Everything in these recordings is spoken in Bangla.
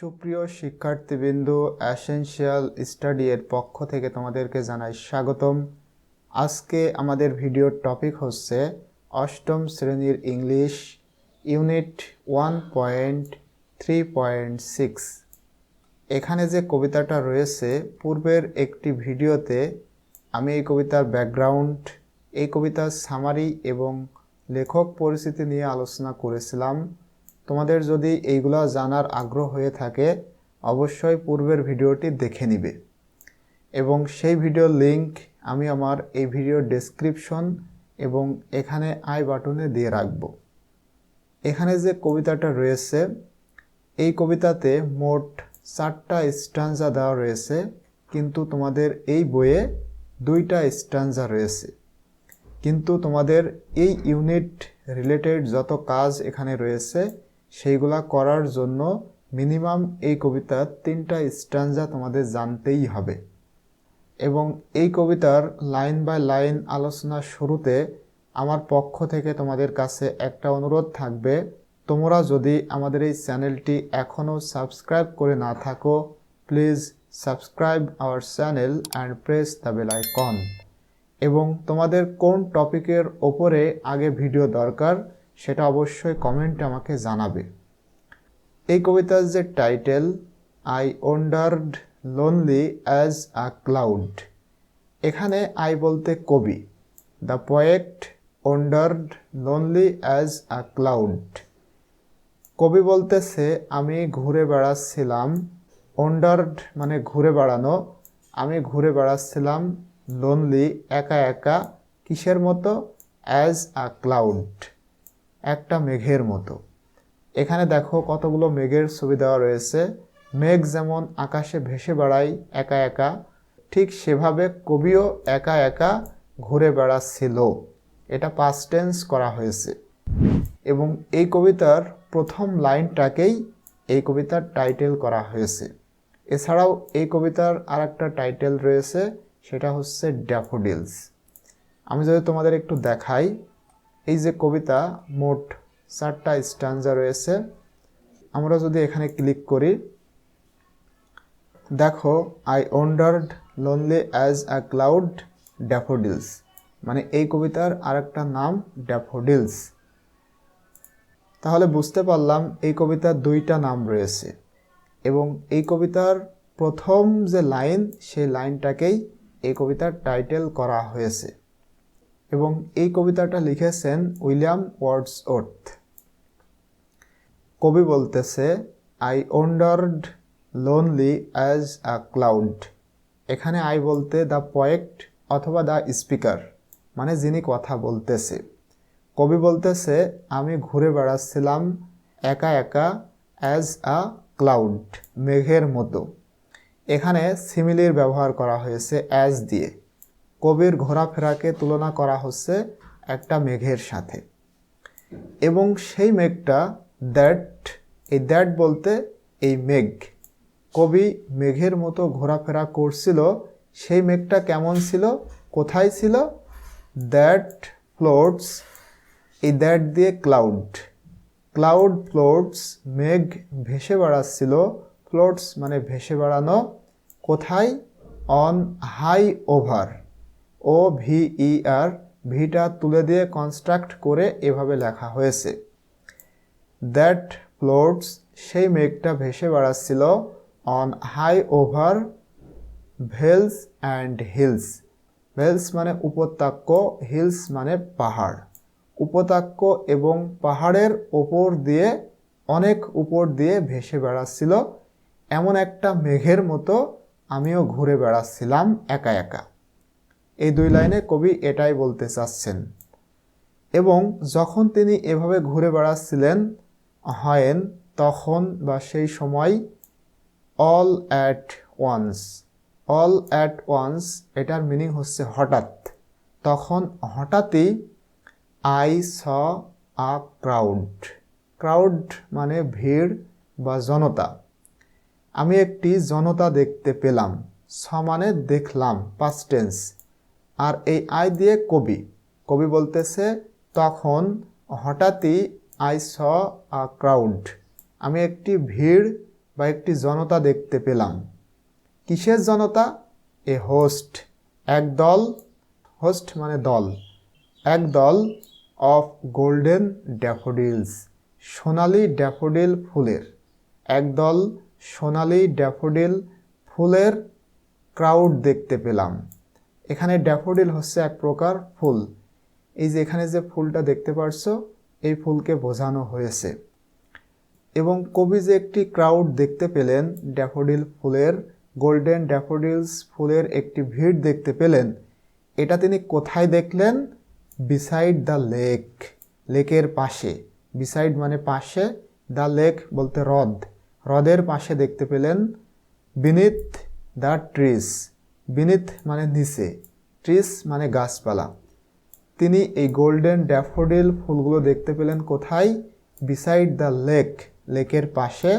সুপ্রিয় শিক্ষার্থীবৃন্দ, এসেনশিয়াল স্টাডি এর পক্ষ থেকে তোমাদেরকে জানাই স্বাগতম। আজকে আমাদের ভিডিওর টপিক হচ্ছে অষ্টম শ্রেণীর ইংলিশ ইউনিট 1.3.6। এখানে যে কবিতাটা রয়েছে, পূর্বের একটি ভিডিওতে আমি এই কবিতার ব্যাকগ্রাউন্ড, এই কবিতার সামারি এবং লেখক পরিচিতি নিয়ে আলোচনা করেছিলাম। তোমাদের যদি এইগুলা জানার আগ্রহ হয়ে থাকে অবশ্যই পূর্বের ভিডিওটি দেখে নিবে এবং সেই ভিডিওর লিংক আমি আমার এই ভিডিওর ডেসক্রিপশন এবং এখানে আই বাটনে দিয়ে রাখব। এখানে যে কবিতাটা রয়েছে, এই কবিতাতে মোট 4টা স্ট্যান্জা দেওয়া রয়েছে, কিন্তু তোমাদের এই বইয়ে 2টা স্ট্যান্জা রয়েছে। কিন্তু তোমাদের এই ইউনিট রিলেটেড যত কাজ এখানে রয়েছে সেইগুলা করার জন্য মিনিমাম এই কবিতার 3টা স্ট্যান্জা তোমাদের জানতেই হবে। এবং এই কবিতার লাইন বাই লাইন আলোচনার শুরুতে আমার পক্ষ থেকে তোমাদের কাছে একটা অনুরোধ থাকবে, তোমরা যদি আমাদের এই চ্যানেলটি এখনও সাবস্ক্রাইব করে না থাকো, please subscribe our channel and press the bell icon. এবং তোমাদের কোন টপিকের ওপরে আগে ভিডিও দরকার সেটা অবশ্যই কমেন্টে আমাকে জানাবে। এই কবিতার যে title, I wandered lonely as a cloud, এখানে আই বলতে কবি, the poet wandered lonely as a cloud. কবি বলতেছে আমি ঘুরে বেড়াচ্ছিলাম, ওয়ান্ডারড মানে ঘুরে বেড়ানো, আমি ঘুরে বেড়াচ্ছিলাম লোনলি একা একা, কিসের মতো? অ্যাজ আ ক্লাউড, একটা মেঘের মতো। এখানে দেখো কতগুলো মেঘের ছবি দেওয়া রয়েছে। মেঘ যেমন আকাশে ভেসে বেড়ায় একা একা, ঠিক সেভাবে কবিও একা একা ঘুরে বেড়াচ্ছিল। এটা পাস্ট টেন্স করা হয়েছে এবং এই কবিতার প্রথম লাইনটাকেই এই কবিতার টাইটেল করা হয়েছে। এছাড়াও এই কবিতার আরেকটা টাইটেল রয়েছে, সেটা হচ্ছে ড্যাফোডিলস। আমি যদি তোমাদের একটু দেখাই, এই যে কবিতা মোট 4টা স্ট্যান্জা রয়েছে। আমরা যদি এখানে ক্লিক করি, দেখো I wandered lonely as a cloud daffodils, মানে এই কবিতার আরেকটা নাম ড্যাফোডিলস। তাহলে বুঝতে পারলাম এই কবিতার 2টা নাম রয়েছে এবং এই কবিতার প্রথম যে লাইন, সেই লাইনটাকেই এই কবিতার টাইটেল করা হয়েছে। এবং এই কবিতাটা লিখেছেন উইলিয়াম ওয়ার্ডসওয়ার্থ। কবি বলতেছে I wandered lonely as a cloud. এখানে আই বলতে দ্য পোয়েট অথবা দ্য স্পিকার, মানে যিনি কথা বলতেছে। কবি বলতেছে আমি ঘুরে বেড়াচ্ছিলাম একা একা অ্যাজ আ ক্লাউড, মেঘের মতো। এখানে সিমিলির ব্যবহার করা হয়েছে অ্যাজ দিয়ে। কবির ঘোরাফেরাকে তুলনা করা হচ্ছে একটা মেঘের সাথে এবং সেই মেঘটা দ্যাট, এই দ্যাট বলতে এই মেঘ। কবি মেঘের মতো ঘোরাফেরা করছিল, সেই মেঘটা কেমন ছিল, কোথায় ছিল? দ্যাট ফ্লোটস, এই দ্যাট দিয়ে ক্লাউড, ক্লাউড ফ্লোটস, মেঘ ভেসে বেড়াচ্ছিল, ফ্লোটস মানে ভেসে বেড়ানো, কোথায়? On high over, O VER, ভিটা তুলে দিয়ে কনস্ট্রাক্ট করে এভাবে লেখা হয়েছে। দ্যাট ফ্লোটস, সেই মেঘটা ভেসে বেড়াচ্ছিল on high over vales and hills. Vales মানে উপত্যকা, হিলস মানে পাহাড়। উপত্যকা এবং পাহাড়ের ওপর দিয়ে, অনেক উপর দিয়ে ভেসে বেড়াচ্ছিল, এমন একটা মেঘের মতো আমিও ঘুরে বেড়াচ্ছিলাম একা একা। এই 2 লাইনে কবি এটাই বলতে চাচ্ছেন। এবং যখন তিনি এভাবে ঘুরে বেড়াচ্ছিলেন হয়েন, তখন বা সেই সময়, all at once, all at once এটার মিনিং হচ্ছে হঠাৎ। তখন হঠাৎই I saw a crowd, crowd মানে ভিড় বা জনতা, আমি একটি জনতা দেখতে পেলাম। স মানে দেখলাম, পাস্ট টেন্স। আর এই আই দিয়ে কবি, কবি বলতেছে তখন হঠাৎই আই স আ ক্রাউড, আমি একটি ভিড় বা একটি জনতা দেখতে পেলাম। কিসের জনতা? এ হোস্ট, একদল, হোস্ট মানে দল, একদল of golden daffodils, Sonali daffodil ফুলের, একদল সোনালি ড্যাফোডিল ফুলের ক্রাউড দেখতে পেলাম। এখানে ড্যাফোডিল হচ্ছে এক প্রকার ফুল। এই যে এখানে যে ফুলটা দেখতে পারছো, এই ফুলকে বোঝানো হয়েছে। এবং কবি যে একটি ক্রাউড দেখতে পেলেন ড্যাফোডিল ফুলের, গোল্ডেন ড্যাফোডিলস ফুলের একটি ভিড় দেখতে পেলেন, এটা তিনি কোথায় দেখলেন? বিসাইড দ্য লেক, লেকের পাশে। বিসাইড মানে পাশে, দ্য লেক বলতে হ্রদ, হ্রদের পাশে দেখতে পেলেন। বিনিথ দ্য ট্রিস, বিনিথ মানে নিচে, ট্রিস মানে গাছপালা। তিনি এই গোল্ডেন ড্যাফোডিল ফুলগুলো দেখতে পেলেন কোথায়? বিসাইড দ্য লেক, লেকের পাশে,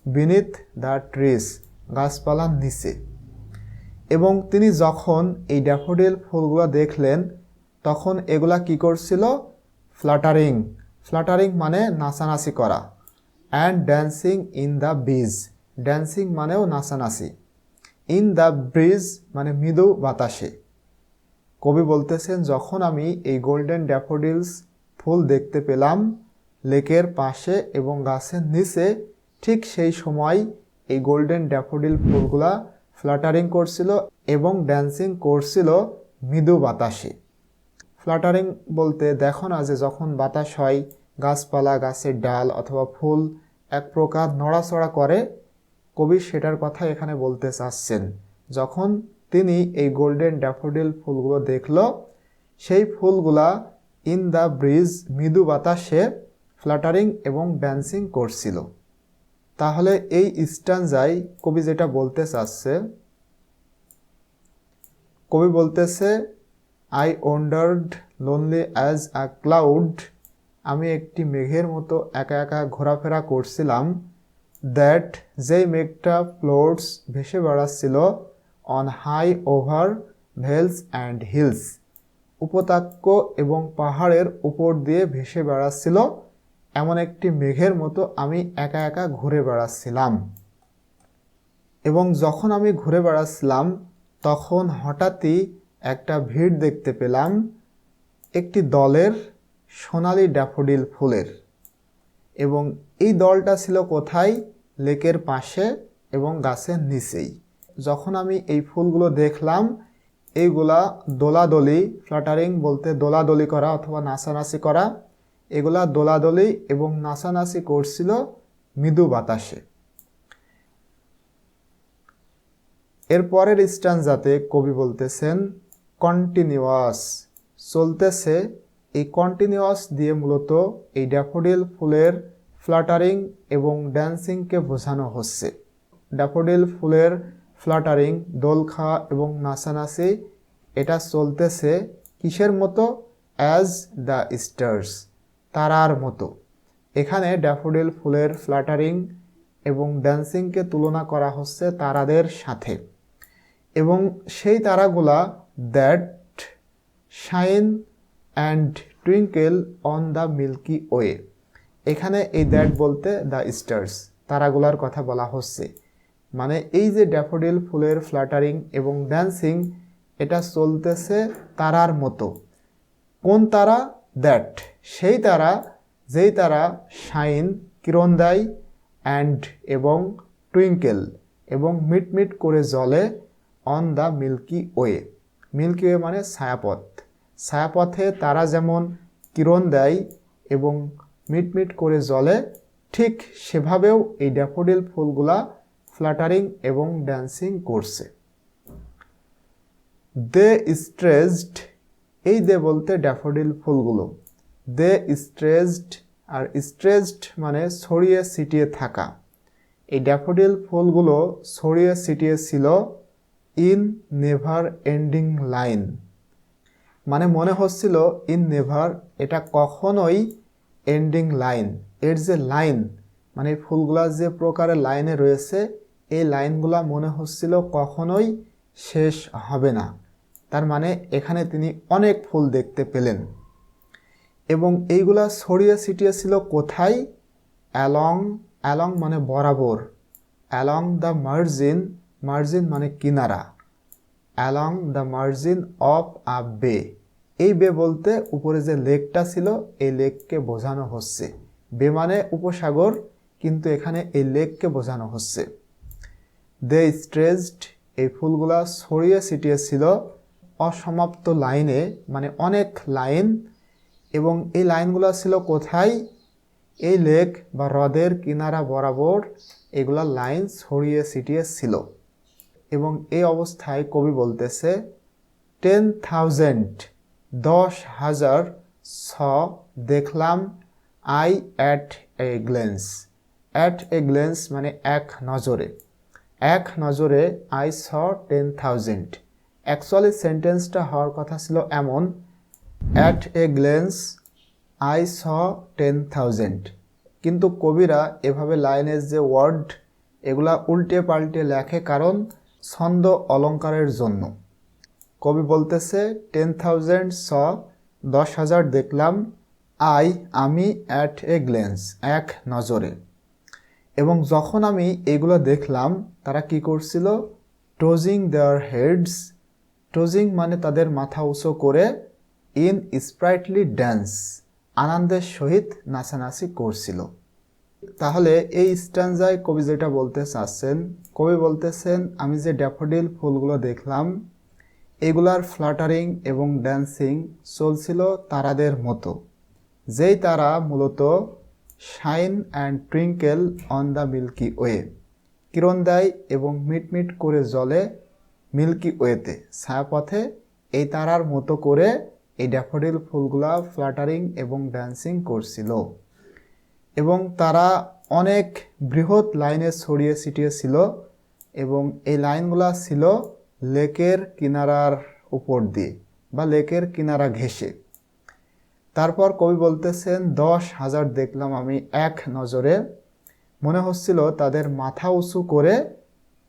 বিনিথ দ্য ট্রিস, গাছপালার নিচে। এবং তিনি যখন এই ড্যাফোডিল ফুলগুলো দেখলেন তখন এগুলা কি করছিল? ফ্লাটারিং, ফ্লাটারিং মানে নাচানাচি করা। And dancing in the bridge, dancing মানেও নাচানাচি। ইন দ্য ব্রিজ মানে মৃদু বাতাসে। কবি বলতেছেন যখন আমি এই গোল্ডেন ড্যাফোডিলস ফুল দেখতে পেলাম লেকের পাশে এবং গাছের নিচে, ঠিক সেই সময় এই গোল্ডেন ড্যাফোডিল ফুলগুলা ফ্লাটারিং করছিল এবং ড্যান্সিং করছিল মৃদু বাতাসে। ফ্লাটারিং বলতে দেখো না যে যখন বাতাস হয় গাছপালা, গাছের ডাল অথবা ফুল এক প্রকার নড়াচড়া করে, কবি সেটার কথা এখানে বলতে চাচ্ছেন। যখন তিনি এই গোল্ডেন ড্যাফোডিল ফুলগুলো দেখল, সেই ফুলগুলা ইন দ্য ব্রিজ মৃদু বাতাসে ফ্লাটারিং এবং ড্যান্সিং করছিল। তাহলে এই স্ট্যানজায় কবি যেটা বলতে চাচ্ছে, কবি বলতেছে I wandered lonely as a cloud, আমি একটি মেঘের মতো একা একা ঘোরাফেরা করছিলাম। দ্যাট, যেই মেঘটা ফ্লোটস ভেসে বেড়াচ্ছিল, on high over vales and hills, উপত্যকা এবং পাহাড়ের উপর দিয়ে ভেসে বেড়াচ্ছিল, এমন একটি মেঘের মতো আমি একা একা ঘুরে বেড়াচ্ছিলাম। এবং যখন আমি ঘুরে বেড়াচ্ছিলাম তখন হঠাৎই একটা ভিড় দেখতে পেলাম একটি দলের সোনালি ড্যাফোডিল ফুলের। এবং এই দলটা ছিল কোথায়? লেকের পাশে এবং গাছের নিচেই। যখন আমি এই ফুলগুলো দেখলাম, এইগুলা দোলাদলি, ফ্লাটারিং বলতে দোলাদলি করা অথবা নাচানাচি করা, এগুলা দোলাদলি এবং নাচানাচি করছিল মৃদু বাতাসে। এরপরের স্ট্যানজাতে কবি বলতেছেন কন্টিনিউয়াস, চলতেছে। এই কন্টিনিউয়াস দিয়ে মূলত এই ড্যাফোডিল ফুলের ফ্লাটারিং এবং ড্যান্সিংকে বোঝানো হচ্ছে। ড্যাফোডিল ফুলের ফ্লাটারিং, দোল খাওয়া এবং নাচানাচি, এটা চলতেছে কিসের মতো? অ্যাজ দ্য স্টার্স, তারার মতো। এখানে ড্যাফোডিল ফুলের ফ্লাটারিং এবং ড্যান্সিংকে তুলনা করা হচ্ছে তারাদের সাথে। এবং সেই তারাগুলা that shine and twinkle on the milky Way. এখানে এই দ্যাট বলতে দ্য স্টার্স, তারাগুলার কথা বলা হচ্ছে। মানে এই যে ড্যাফোডিল ফুলের ফ্লাটারিং এবং ড্যান্সিং, এটা চলতেছে তারার মতো। কোন তারা? দ্যাট, সেই তারা, যেই তারা শাইন কিরণ দেয়, অ্যান্ড এবং টুইঙ্কেল এবং মিটমিট করে জ্বলে, on the milky way. Milky way মানে ছায়াপথ। ছায়াপথে তারা যেমন কিরণ দেয় এবং মিটমিট করে জ্বলে, ঠিক সেভাবেও এই ড্যাফোডিল ফুলগুলা ফ্লাটারিং এবং ড্যান্সিং করছে। দে স্ট্রেচড, এই দে বলতে ড্যাফোডিল ফুলগুলো, দে স্ট্রেচড, আর স্ট্রেচড মানে ছড়িয়ে ছিটিয়ে থাকা। এই ড্যাফোডিল ফুলগুলো ছড়িয়ে ছিটিয়ে ছিল ইন নেভার এন্ডিং লাইন, মানে মনে হচ্ছিল ইন নেভার, এটা কখনোই এন্ডিং লাইন। এর যে লাইন মানে ফুলগুলা যে প্রকারের লাইনে রয়েছে, এই লাইনগুলা মনে হচ্ছিল কখনোই শেষ হবে না। তার মানে এখানে তিনি অনেক ফুল দেখতে পেলেন। এবং এইগুলা ছড়িয়ে ছিটিয়ে ছিল কোথায়? অ্যালং, অ্যালং মানে বরাবর, অ্যালং দ্য মার্জিন, মার্জিন মানে কিনারা, along the margin of a বে। এই বে বলতে উপরে যে লেকটা ছিল এই লেককে বোঝানো হচ্ছে। বে মানে উপসাগর, কিন্তু এখানে এই লেককে বোঝানো হচ্ছে। দে স্ট্রেচড, এই ফুলগুলা ছড়িয়ে ছিটিয়ে ছিল অসমাপ্ত লাইনে, মানে অনেক লাইন, এবং এই লাইনগুলো ছিল কোথায়? এই লেক বা হ্রদের কিনারা বরাবর এগুলা লাইন ছড়িয়ে ছিটিয়ে ছিল। এবং এই অবস্থায় কবি বলতেছে 10,000, 10,000 স দেখলাম I at a glance. At a glance মানে এক নজরে, এক নজরে আই স 10,000। অ্যাকচুয়ালি সেন্টেন্সটা হওয়ার কথা ছিল এমন, at a glance I saw 10,000, কিন্তু কবিরা এভাবে লাইনের যে ওয়ার্ড এগুলা উল্টে পাল্টে লেখে, কারণ ছন্দ অলঙ্কারের জন্য। কবি বলতেছে 10,000 স 10,000 দেখলাম, আমি অ্যাট এ গ্লেন্স এক নজরে। এবং যখন আমি এগুলো দেখলাম তারা কি করছিল? টোজিং দেয়ার হেডস, টোজিং মানে তাদের মাথা উঁচু করে, ইন স্প্রাইটলি ড্যান্স আনন্দের সহিত নাচানাচি করছিল। তাহলে এই স্ট্যান্জায় কবি যেটা বলতে চাচ্ছেন, কবি বলতেছেন আমি যে ড্যাফোডিল ফুলগুলো দেখলাম এগুলার ফ্লাটারিং এবং ড্যান্সিং চলছিল তারাদের মতো, যেই তারা মূলত shine and twinkle on the milky Way, কিরণ দেয় এবং মিটমিট করে জ্বলে মিল্কি ওয়েতে, ছায়াপথে। এই তারার মতো করে এই ড্যাফোডিল ফুলগুলা ফ্লাটারিং এবং ড্যান্সিং করছিল। এবং তারা অনেক বৃহৎ লাইনে ছড়িয়ে ছিটিয়ে ছিল, এবং এই লাইনগুলা ছিল লেকের কিনারার উপর দিয়ে বা লেকের কিনারা ঘেঁষে। তারপর কবি বলতেছেন 10,000 দেখলাম আমি এক নজরে, মনে হচ্ছিল তাদের মাথা উঁচু করে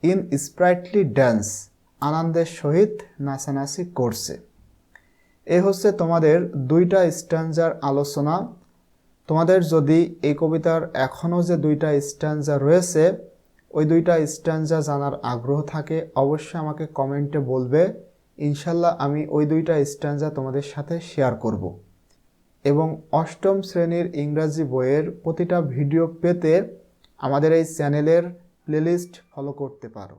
ইন স্প্রাইটলি ড্যান্স আনন্দের সহিত নাচানাচি করছে। এই হচ্ছে তোমাদের দুইটা স্ট্যান্জার আলোচনা। তোমাদের যদি এই কবিতার এখনও যে দুইটা স্ট্যান্জা রয়েছে ওই দুইটা স্ট্যান্জা জানার আগ্রহ থাকে অবশ্যই আমাকে কমেন্টে বলবে, ইনশাল্লাহ আমি ওই দুইটা স্ট্যান্জা তোমাদের সাথে শেয়ার করব। এবং অষ্টম শ্রেণীর ইংরাজি বইয়ের প্রতিটা ভিডিও পেতে আমাদের এই চ্যানেলের প্লেলিস্ট ফলো করতে পারো।